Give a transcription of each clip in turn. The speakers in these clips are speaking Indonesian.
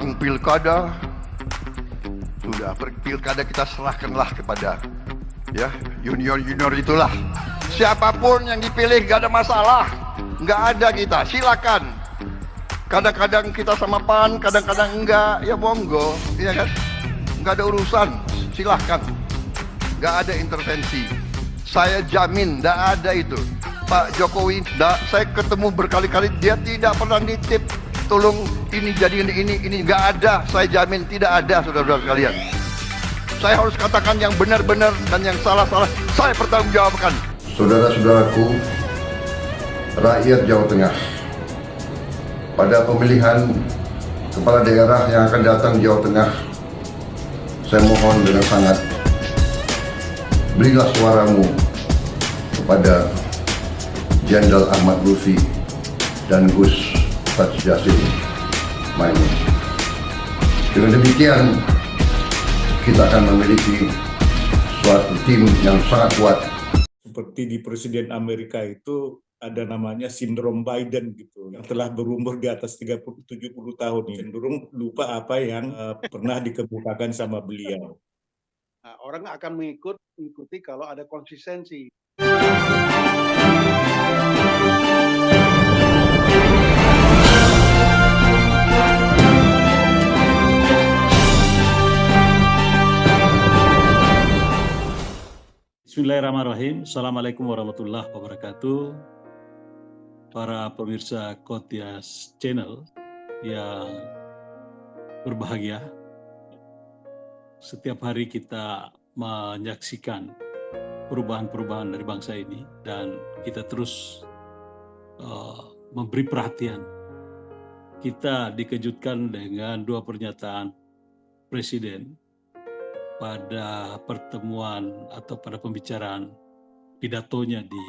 tentang pilkada, sudah pilkada kita serahkanlah kepada junior itulah. Siapapun yang dipilih gak ada masalah, nggak ada kita, silakan. Kadang-kadang kita sama PAN, kadang-kadang enggak, ya monggo, ya kan? Nggak ada urusan, silahkan. Nggak ada intervensi. Saya jamin, nggak ada itu. Pak Jokowi, saya ketemu berkali-kali, dia tidak pernah nitip, tolong ini jadi ini, nggak ada. Saya jamin tidak ada, saudara-saudara sekalian. Saya harus katakan yang benar-benar dan yang salah-salah, saya pertanggungjawabkan. Saudara-saudaraku, rakyat Jawa Tengah, pada pemilihan kepala daerah yang akan datang di Jawa Tengah, saya mohon dengan sangat, berilah suaramu kepada Jenderal Ahmad Lutfi dan Gus Tajassin Maimun. Dengan demikian, kita akan memiliki suatu tim yang sangat kuat. Seperti di Presiden Amerika itu ada namanya sindrom Biden gitu, yang telah berumur di atas 70 tahun, cenderung lupa apa yang pernah dikemukakan sama beliau. Nah, orang akan mengikuti kalau ada konsistensi. Bismillahirrahmanirrahim. Assalamualaikum warahmatullahi wabarakatuh. Para pemirsa Kotias Channel yang berbahagia, setiap hari kita menyaksikan perubahan-perubahan dari bangsa ini dan kita terus memberi perhatian. Kita dikejutkan dengan dua pernyataan Presiden pada pertemuan atau pada pembicaraan pidatonya di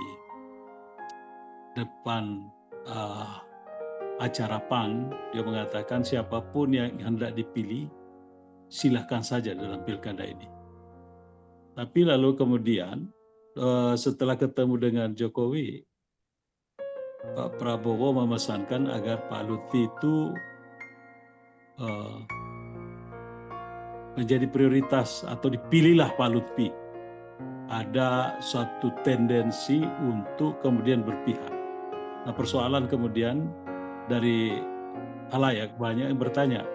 depan acara PAN. Dia mengatakan siapapun yang hendak dipilih silahkan saja dalam pilkada ini. Tapi lalu kemudian setelah ketemu dengan Jokowi, Pak Prabowo memesankan agar Pak Lutfi itu menjadi prioritas atau dipilihlah Pak Lutfi. Ada suatu tendensi untuk kemudian berpihak. Nah, persoalan kemudian dari halayak banyak yang bertanya,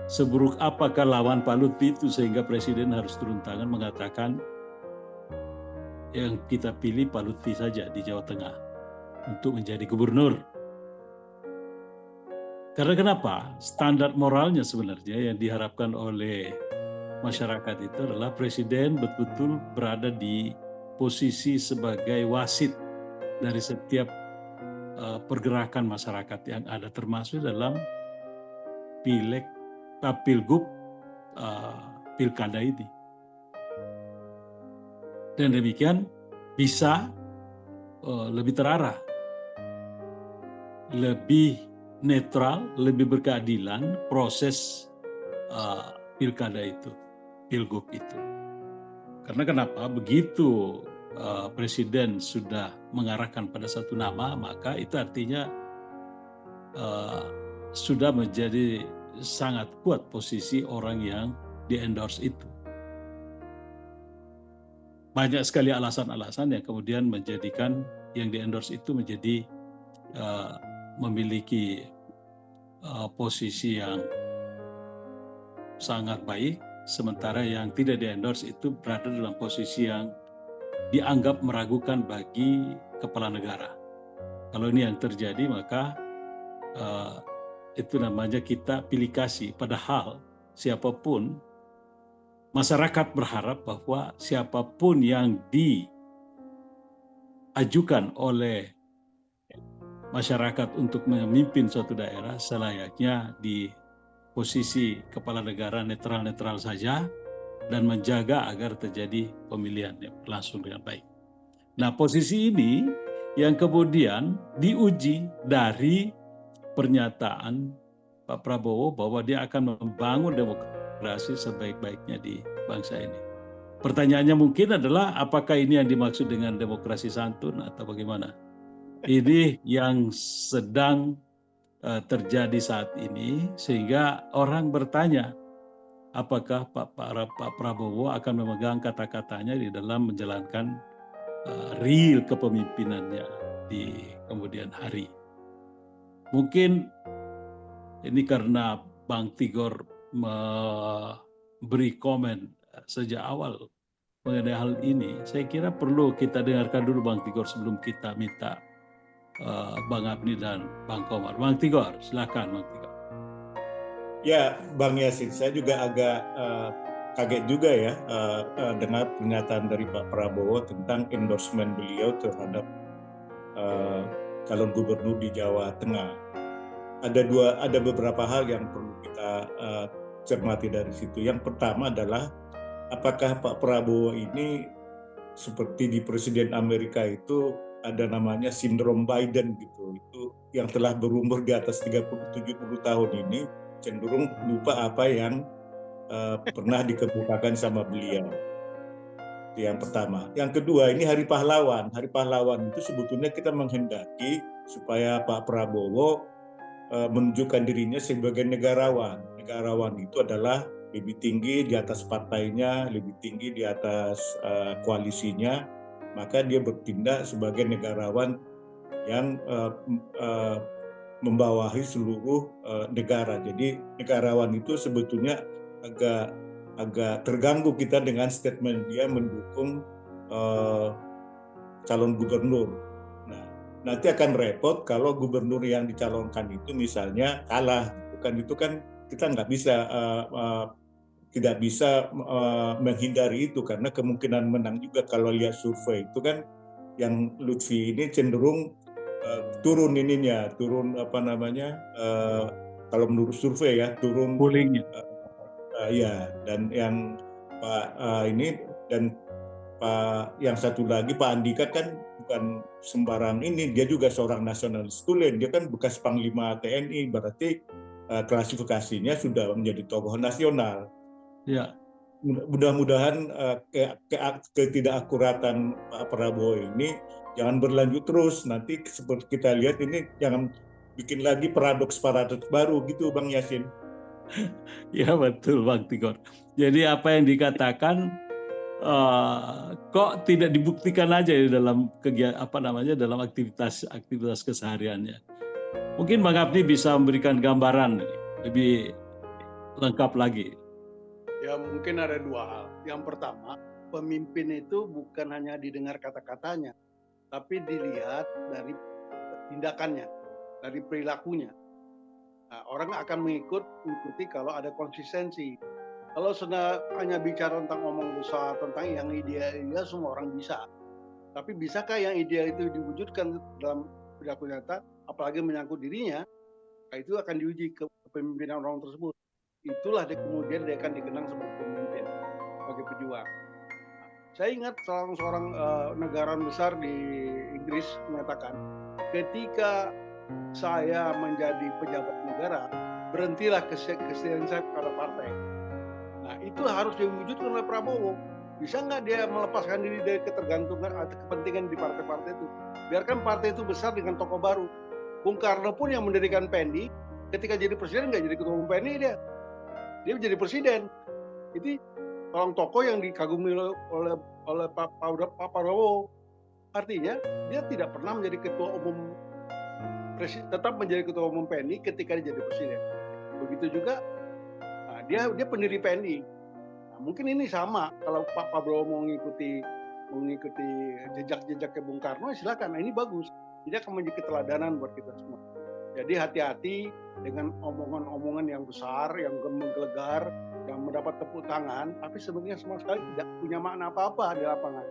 seburuk apakah lawan Pak Lutfi itu sehingga Presiden harus turun tangan mengatakan yang kita pilih Pak Lutfi saja di Jawa Tengah untuk menjadi gubernur. Karena kenapa? Standar moralnya sebenarnya yang diharapkan oleh masyarakat itu adalah Presiden betul-betul berada di posisi sebagai wasit dari setiap pergerakan masyarakat yang ada, termasuk dalam pileg, pilgub, pilkada ini. Dan demikian bisa lebih terarah, lebih netral, lebih berkeadilan proses pilkada itu, pilgub itu. Karena kenapa? Begitu Presiden sudah mengarahkan pada satu nama, maka itu artinya sudah menjadi sangat kuat posisi orang yang di-endorse itu. Banyak sekali alasan-alasan yang kemudian menjadikan yang di-endorse itu menjadi memiliki posisi yang sangat baik, sementara yang tidak di-endorse itu berada dalam posisi yang dianggap meragukan bagi kepala negara. Kalau ini yang terjadi, maka itu namanya kita pilih kasih. Padahal siapapun, masyarakat berharap bahwa siapapun yang diajukan oleh masyarakat untuk memimpin suatu daerah selayaknya di posisi kepala negara netral-netral saja dan menjaga agar terjadi pemilihan yang berlangsung dengan baik. Nah, posisi ini yang kemudian diuji dari pernyataan Pak Prabowo bahwa dia akan membangun demokrasi sebaik-baiknya di bangsa ini. Pertanyaannya mungkin adalah apakah ini yang dimaksud dengan demokrasi santun atau bagaimana? Ini yang sedang terjadi saat ini, sehingga orang bertanya apakah Pak Prabowo akan memegang kata-katanya di dalam menjalankan real kepemimpinannya di kemudian hari. Mungkin ini karena Bang Tigor memberi komen sejak awal mengenai hal ini, saya kira perlu kita dengarkan dulu Bang Tigor sebelum kita minta Bang Abni dan Bang Komar. Bang Tigor, silakan Bang Tigor. Ya, Bang Yasin, saya juga agak kaget juga ya dengar pernyataan dari Pak Prabowo tentang endorsement beliau terhadap calon gubernur di Jawa Tengah. Ada beberapa hal yang perlu kita cermati dari situ. Yang pertama adalah apakah Pak Prabowo ini seperti di Presiden Amerika itu ada namanya sindrom Biden gitu. Itu yang telah berumur di atas 70 tahun ini cenderung lupa apa yang pernah dikemukakan sama beliau. Itu yang pertama. Yang kedua, ini Hari Pahlawan. Hari Pahlawan itu sebetulnya kita menghendaki supaya Pak Prabowo menunjukkan dirinya sebagai negarawan. Negarawan itu adalah lebih tinggi di atas partainya, lebih tinggi di atas koalisinya, maka dia bertindak sebagai negarawan yang membawahi seluruh negara. Jadi negarawan itu sebetulnya agak terganggu kita dengan statement dia mendukung calon gubernur. Nah, nanti akan repot kalau gubernur yang dicalonkan itu misalnya kalah. Itu kan kita nggak bisa tidak bisa menghindari itu karena kemungkinan menang juga. Kalau lihat survei itu kan yang Lutfi ini cenderung turun apa namanya kalau menurut survei ya turun Pollingnya. Ya, dan yang Pak ini dan Pak yang satu lagi Pak Andika kan bukan sembarang ini, dia juga seorang nasionalis tulen, dia kan bekas Panglima TNI, berarti klasifikasinya sudah menjadi tokoh nasional. Ya. Mudah-mudahan ketidakakuratan Pak Prabowo ini jangan berlanjut terus. Nanti seperti kita lihat ini jangan bikin lagi paradoks baru gitu, Bang Yasin. Ya betul Bang Tigor. Jadi apa yang dikatakan kok tidak dibuktikan aja di dalam dalam aktivitas kesehariannya. Mungkin Bang Abdi bisa memberikan gambaran lebih lengkap lagi. Ya mungkin ada dua hal. Yang pertama, pemimpin itu bukan hanya didengar kata-katanya, tapi dilihat dari tindakannya, dari perilakunya. Nah, orang akan mengikuti kalau ada konsistensi. Kalau sudah hanya bicara tentang omong besar, tentang yang ideal, semua orang bisa. Tapi bisakah yang ideal itu diwujudkan dalam perilaku nyata, apalagi menyangkut dirinya, nah itu akan diuji kepemimpinan orang tersebut. Itulah kemudian dia akan dikenang sebagai pemimpin, sebagai pejuang. Saya ingat seorang negarawan besar di Inggris mengatakan, ketika saya menjadi pejabat negara, berhentilah kesetiaan saya kepada partai. Nah, itu harus diwujudkan oleh Prabowo. Bisa nggak dia melepaskan diri dari ketergantungan atau kepentingan di partai-partai itu? Biarkan partai itu besar dengan tokoh baru. Bung Karno pun yang mendirikan PNI, ketika jadi presiden nggak jadi ketua umum PNI dia menjadi presiden. Jadi orang tokoh yang dikagumi oleh Pak Prabowo. Artinya dia tidak pernah menjadi ketua umum tetap menjadi ketua umum PNI ketika dia jadi presiden. Begitu juga dia pendiri PNI. Nah, mungkin ini sama kalau Pak Prabowo mau mengikuti jejak-jejaknya Bung Karno, silakan. Nah, ini bagus. Ini akan menjadi keteladanan buat kita semua. Jadi hati-hati dengan omongan-omongan yang besar, yang menggelegar, yang mendapat tepuk tangan, tapi sebenarnya sama sekali tidak punya makna apa-apa di lapangan.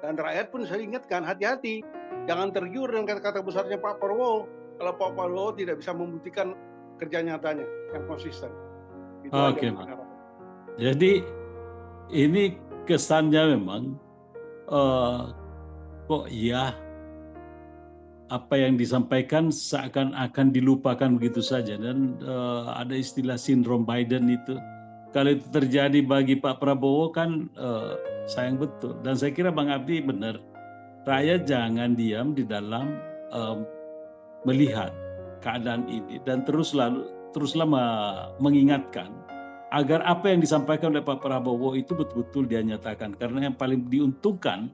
Dan rakyat pun saya ingatkan, hati-hati. Jangan tergiur dengan kata-kata besarnya Pak Prabowo. Kalau Pak Prabowo tidak bisa membuktikan kerja nyatanya yang konsisten. Oke, Pak. Jadi ini kesannya memang kok ya apa yang disampaikan seakan-akan dilupakan begitu saja, dan ada istilah sindrom Biden itu. Kalau itu terjadi bagi Pak Prabowo kan sayang betul. Dan saya kira Bang Abdi benar. Rakyat jangan diam di dalam melihat keadaan ini dan teruslah mengingatkan agar apa yang disampaikan oleh Pak Prabowo itu betul-betul dia nyatakan, karena yang paling diuntungkan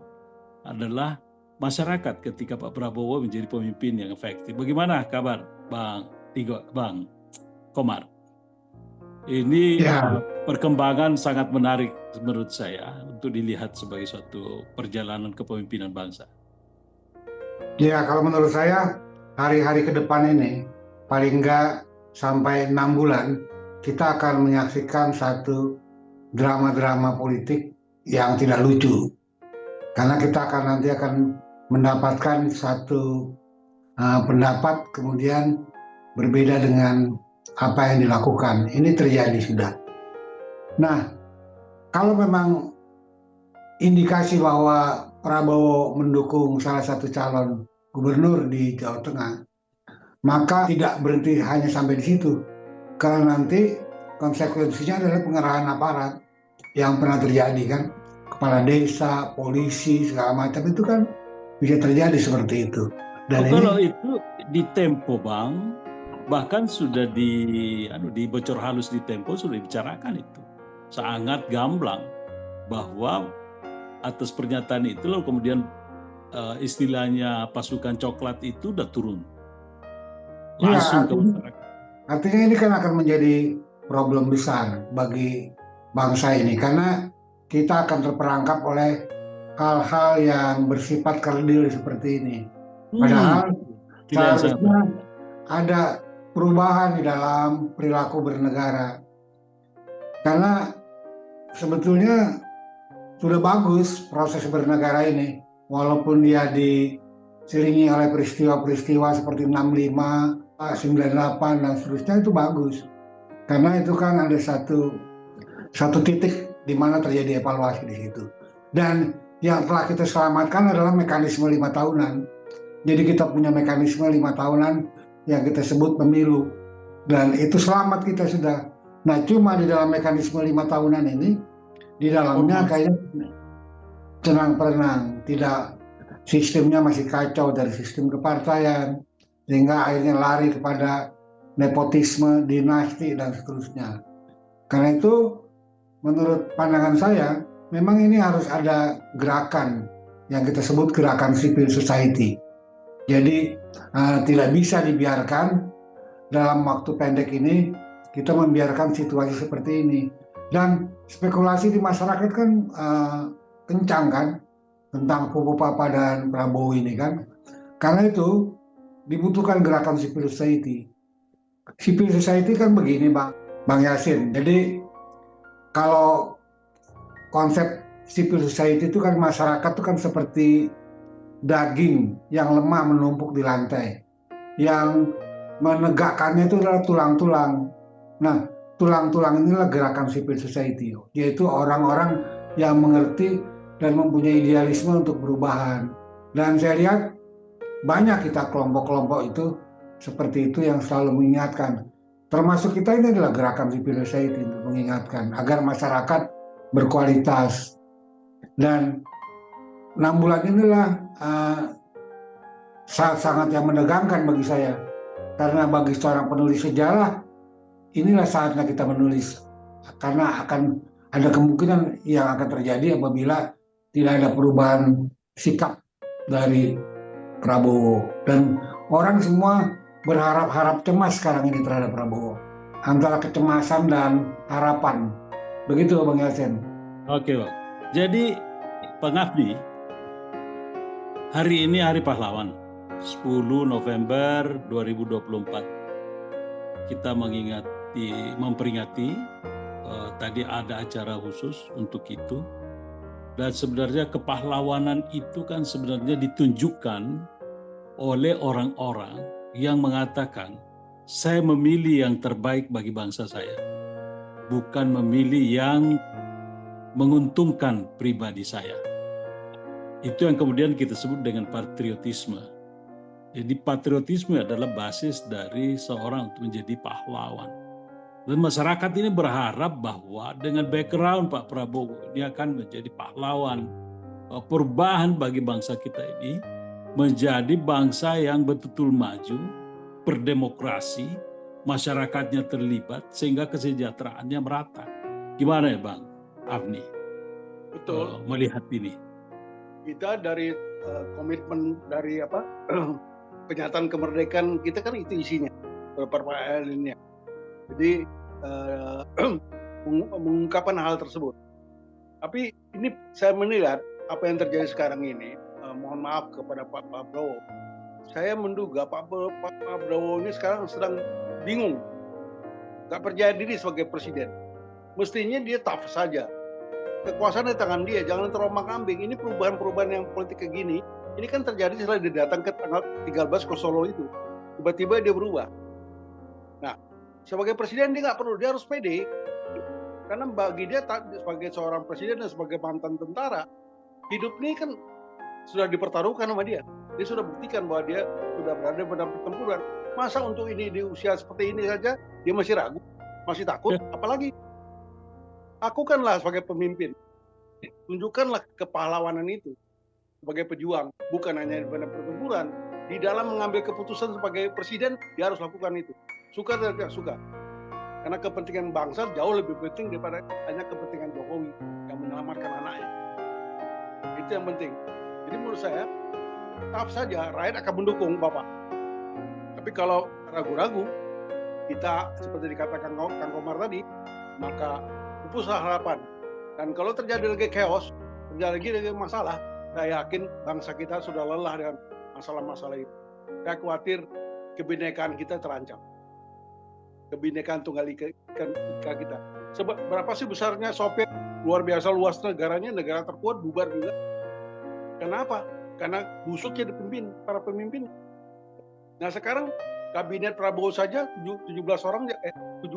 adalah masyarakat ketika Pak Prabowo menjadi pemimpin yang efektif. Bagaimana kabar Bang Komar? Ini Ya, perkembangan sangat menarik menurut saya untuk dilihat sebagai suatu perjalanan kepemimpinan bangsa. ya kalau menurut saya hari-hari ke depan ini paling nggak sampai 6 bulan kita akan menyaksikan satu drama-drama politik yang tidak lucu. Karena kita nanti akan mendapatkan satu pendapat kemudian berbeda dengan apa yang dilakukan. Ini terjadi sudah. Nah, kalau memang indikasi bahwa Prabowo mendukung salah satu calon gubernur di Jawa Tengah, maka tidak berhenti hanya sampai di situ. Karena nanti konsekuensinya adalah pengerahan aparat yang pernah terjadi kan. Kepala desa, polisi, segala macam itu kan bisa terjadi seperti itu. Dan kalau ini itu di Tempo Bang, bahkan sudah di bocor halus di Tempo sudah dibicarakan itu. Sangat gamblang bahwa atas pernyataan itu lalu kemudian istilahnya pasukan coklat itu udah turun langsung ke masyarakat. artinya ini kan akan menjadi problem besar bagi bangsa ini karena kita akan terperangkap oleh hal-hal yang bersifat kerdil seperti ini. Padahal seharusnya ada perubahan di dalam perilaku bernegara. Karena sebetulnya sudah bagus proses bernegara ini, walaupun dia diselingi oleh peristiwa-peristiwa seperti 65, 98 dan seterusnya, itu bagus. Karena itu kan ada satu titik di mana terjadi evaluasi di situ. Dan yang telah kita selamatkan adalah mekanisme 5 tahunan. Jadi kita punya mekanisme 5 tahunan yang kita sebut pemilu. Dan itu selamat kita sudah. Nah, cuma di dalam mekanisme 5 tahunan ini, di dalamnya kayaknya tenang-tenang, tidak, sistemnya masih kacau dari sistem kepartaian, sehingga akhirnya lari kepada nepotisme, dinasti, dan seterusnya. Karena itu, menurut pandangan saya, memang ini harus ada gerakan yang kita sebut gerakan civil society. Jadi tidak bisa dibiarkan dalam waktu pendek ini kita membiarkan situasi seperti ini. Dan spekulasi di masyarakat kan kencang kan tentang Pupu Papa dan Prabowo ini kan. Karena itu dibutuhkan gerakan civil society. Civil society kan begini Bang Yasin. Jadi kalau konsep civil society itu kan masyarakat itu kan seperti daging yang lemah menumpuk di lantai. Yang menegakkannya itu adalah tulang-tulang. Nah, tulang-tulang inilah gerakan civil society, yaitu orang-orang yang mengerti dan mempunyai idealisme untuk perubahan. Dan saya lihat banyak kita kelompok-kelompok itu seperti itu yang selalu mengingatkan. Termasuk kita ini adalah gerakan civil society untuk mengingatkan agar masyarakat berkualitas. Dan 6 bulan inilah sangat yang menegangkan bagi saya. Karena bagi seorang penulis sejarah, inilah saatnya kita menulis. Karena akan ada kemungkinan yang akan terjadi apabila tidak ada perubahan sikap dari Prabowo. Dan orang semua berharap-harap cemas sekarang ini terhadap Prabowo. Antara kecemasan dan harapan. Begitu Bang Yasin. Oke Bang. Jadi Pengabdi, hari ini Hari Pahlawan, 10 November 2024. Kita memperingati, tadi ada acara khusus untuk itu. Dan sebenarnya kepahlawanan itu kan sebenarnya ditunjukkan oleh orang-orang yang mengatakan, saya memilih yang terbaik bagi bangsa saya, bukan memilih yang menguntungkan pribadi saya. Itu yang kemudian kita sebut dengan patriotisme. Jadi patriotisme adalah basis dari seorang untuk menjadi pahlawan. Dan masyarakat ini berharap bahwa dengan background Pak Prabowo ini akan menjadi pahlawan. Perubahan bagi bangsa kita ini menjadi bangsa yang betul-betul maju berdemokrasi, masyarakatnya terlibat sehingga kesejahteraannya merata. Gimana ya Bang Afni Betul. melihat ini? Kita dari komitmen dari pernyataan kemerdekaan kita kan itu isinya, beberapa alinea. Jadi mengungkapkan hal tersebut. Tapi ini saya menilai apa yang terjadi sekarang ini, mohon maaf kepada Pak Prabowo. Saya menduga Pak Prabowo ini sekarang sedang bingung, nggak percaya diri sebagai presiden. Mestinya dia tough saja. Kekuasaan di tangan dia, jangan terombang-ambing. Ini perubahan-perubahan yang politik kayak gini, ini kan terjadi setelah dia datang ke tanggal 13 ke Solo itu. Tiba-tiba dia berubah. Nah, sebagai presiden dia nggak perlu, dia harus pede. Karena bagi dia sebagai seorang presiden dan sebagai mantan tentara, hidup ini kan sudah dipertaruhkan sama dia. Dia sudah buktikan bahwa dia sudah berada pada pertempuran. Masa untuk ini di usia seperti ini saja dia masih ragu, masih takut, apalagi lakukanlah sebagai pemimpin. Tunjukkanlah kepahlawanan itu sebagai pejuang, bukan hanya di pada pertempuran. Di dalam mengambil keputusan sebagai presiden, dia harus lakukan itu. Suka atau tidak suka. Karena kepentingan bangsa jauh lebih penting daripada hanya kepentingan Jokowi yang menyelamatkan anaknya. Itu yang penting. Jadi menurut saya, tetap saja rakyat akan mendukung Bapak. Tapi kalau ragu-ragu, kita seperti dikatakan Kang Komar tadi, maka pupuslah harapan. Dan kalau terjadi lagi chaos, terjadi lagi masalah, saya yakin bangsa kita sudah lelah dengan masalah-masalah itu. Saya khawatir kebinekaan kita terancam. Kebinekaan tunggal ika kita. Sebab berapa sih besarnya Soviet, luar biasa luas negaranya, negara terkuat bubar juga. Kenapa? Karena busuknya para pemimpin. Nah sekarang kabinet Prabowo saja 7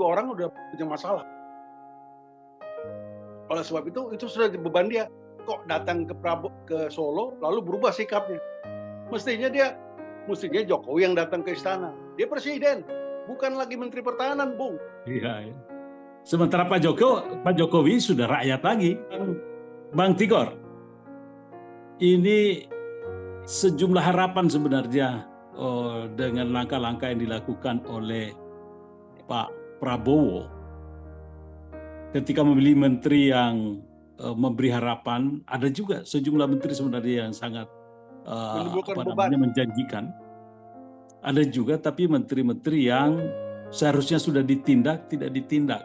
orang udah punya masalah. Oleh sebab itu sudah beban dia. Kok datang ke Solo lalu berubah sikapnya? Mestinya Jokowi yang datang ke istana. Dia presiden, bukan lagi Menteri Pertahanan, Bung. Iya. Sementara Pak Jokowi sudah rakyat lagi. Bang Tigor, ini sejumlah harapan sebenarnya dengan langkah-langkah yang dilakukan oleh Pak Prabowo ketika memilih menteri yang memberi harapan. Ada juga sejumlah menteri sebenarnya yang sangat menjanjikan. Ada juga tapi menteri-menteri yang seharusnya sudah ditindak tidak ditindak.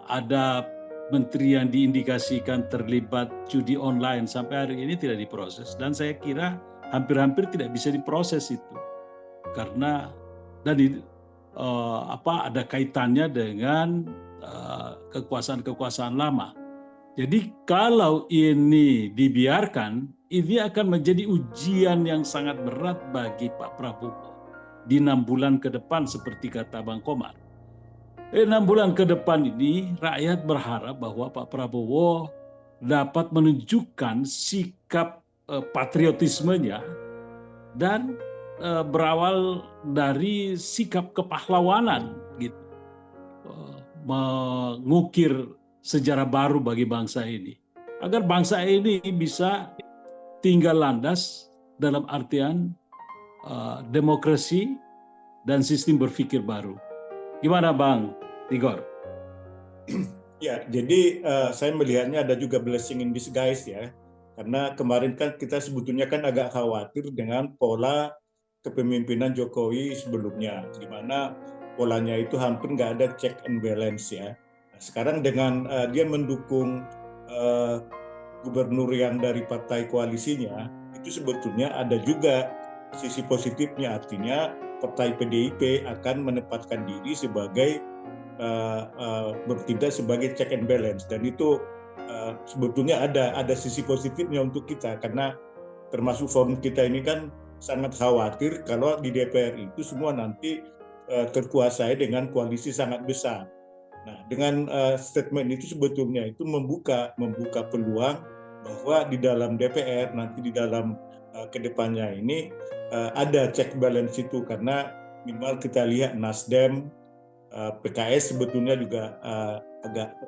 Ada menteri yang diindikasikan terlibat judi online sampai hari ini tidak diproses, dan saya kira hampir-hampir tidak bisa diproses itu karena ada kaitannya dengan kekuasaan-kekuasaan lama. Jadi kalau ini dibiarkan, ini akan menjadi ujian yang sangat berat bagi Pak Prabowo di 6 bulan ke depan seperti kata Bang Komar. 6 bulan ke depan ini rakyat berharap bahwa Pak Prabowo dapat menunjukkan sikap patriotismenya dan berawal dari sikap kepahlawanan gitu. Mengukir sejarah baru bagi bangsa ini. Agar bangsa ini bisa tinggal landas dalam artian demokrasi dan sistem berpikir baru. Gimana Bang Tigor? Ya, jadi saya melihatnya ada juga blessing in disguise ya. Karena kemarin kan kita sebetulnya kan agak khawatir dengan pola kepemimpinan Jokowi sebelumnya, di mana polanya itu hampir nggak ada check and balance ya. Nah, sekarang dengan dia mendukung gubernur yang dari partai koalisinya, itu sebetulnya ada juga sisi positifnya, artinya partai PDIP akan menempatkan diri sebagai bertindak sebagai check and balance, dan itu sebetulnya ada sisi positifnya untuk kita, karena termasuk forum kita ini kan sangat khawatir kalau di DPR itu semua nanti terkuasai dengan koalisi sangat besar. Nah, dengan statement itu sebetulnya itu membuka peluang bahwa di dalam DPR nanti di dalam kedepannya ini ada check balance itu, karena minimal kita lihat Nasdem, PKS sebetulnya juga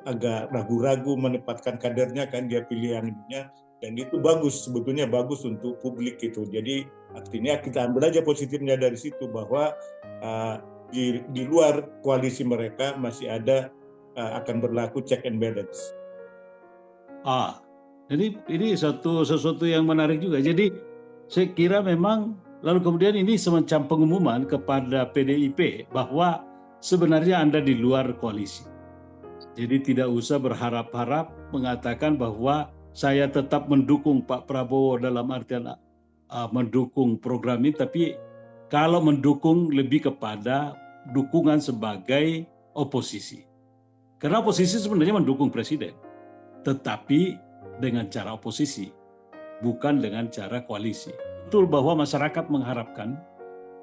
agak ragu-ragu menempatkan kadernya kan, dia pilih yang ininya. Dan itu bagus, sebetulnya bagus untuk publik itu. Jadi artinya kita ambil aja positifnya dari situ, bahwa di luar koalisi mereka masih ada akan berlaku check and balance. Ini sesuatu yang menarik juga. Jadi saya kira memang lalu kemudian ini semacam pengumuman kepada PDIP bahwa sebenarnya Anda di luar koalisi. Jadi tidak usah berharap-harap mengatakan bahwa saya tetap mendukung Pak Prabowo dalam artian mendukung program ini, tapi kalau mendukung lebih kepada dukungan sebagai oposisi. Karena oposisi sebenarnya mendukung presiden, tetapi dengan cara oposisi, bukan dengan cara koalisi. Betul bahwa masyarakat mengharapkan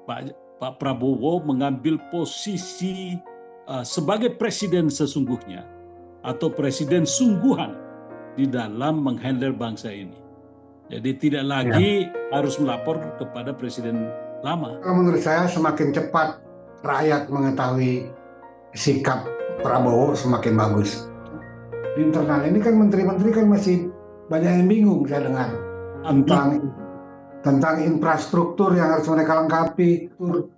Pak Prabowo mengambil posisi sebagai presiden sesungguhnya atau presiden sungguhan di dalam menghandle bangsa ini. Jadi tidak lagi harus melapor kepada presiden lama. Menurut saya semakin cepat rakyat mengetahui sikap Prabowo semakin bagus. Di internal ini kan menteri-menteri kan masih banyak yang bingung saya dengar tentang infrastruktur yang harus mereka lengkapi,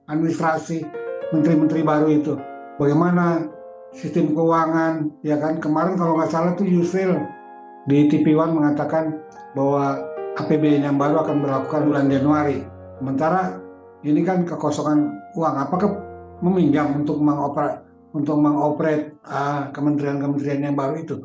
administrasi menteri-menteri baru itu. Bagaimana sistem keuangan, ya kan, kemarin kalau nggak salah tuh Yusril di TV One mengatakan bahwa APBN yang baru akan berlakukan bulan Januari. Sementara ini kan kekosongan uang. Apakah meminjam untuk mengoperet kementerian-kementerian yang baru itu?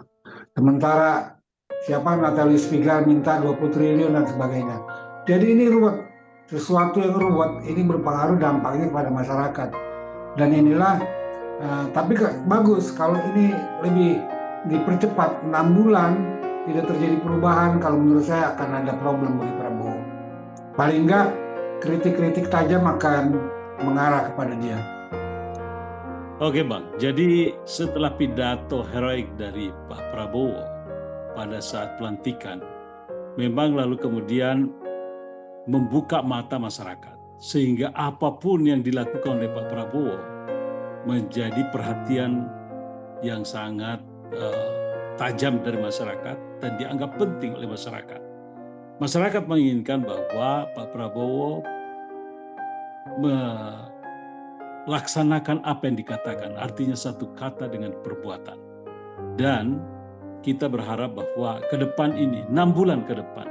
Sementara Natalie Spiegel minta 20 triliun dan sebagainya. Jadi ini ruwet. Sesuatu yang ruwet ini berpengaruh dampaknya kepada masyarakat. Dan inilah tapi bagus kalau ini lebih dipercepat 6 bulan tidak terjadi perubahan. Kalau menurut saya akan ada problem bagi Prabowo. Paling enggak kritik-kritik tajam akan mengarah kepada dia. Oke Bang, jadi setelah pidato heroik dari Pak Prabowo pada saat pelantikan, memang lalu kemudian membuka mata masyarakat. Sehingga apapun yang dilakukan oleh Pak Prabowo menjadi perhatian yang sangat tajam dari masyarakat dan dianggap penting oleh masyarakat. Masyarakat menginginkan bahwa Pak Prabowo melaksanakan apa yang dikatakan, artinya satu kata dengan perbuatan. Dan kita berharap bahwa ke depan ini, 6 bulan ke depan,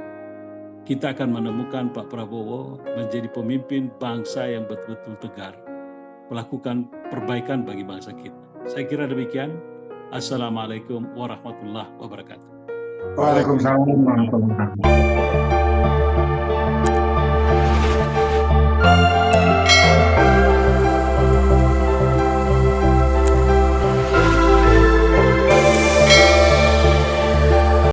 kita akan menemukan Pak Prabowo menjadi pemimpin bangsa yang betul-betul tegar, melakukan perbaikan bagi bangsa kita. Saya kira demikian. Assalamualaikum warahmatullahi wabarakatuh. Waalaikumsalam warahmatullahi wabarakatuh.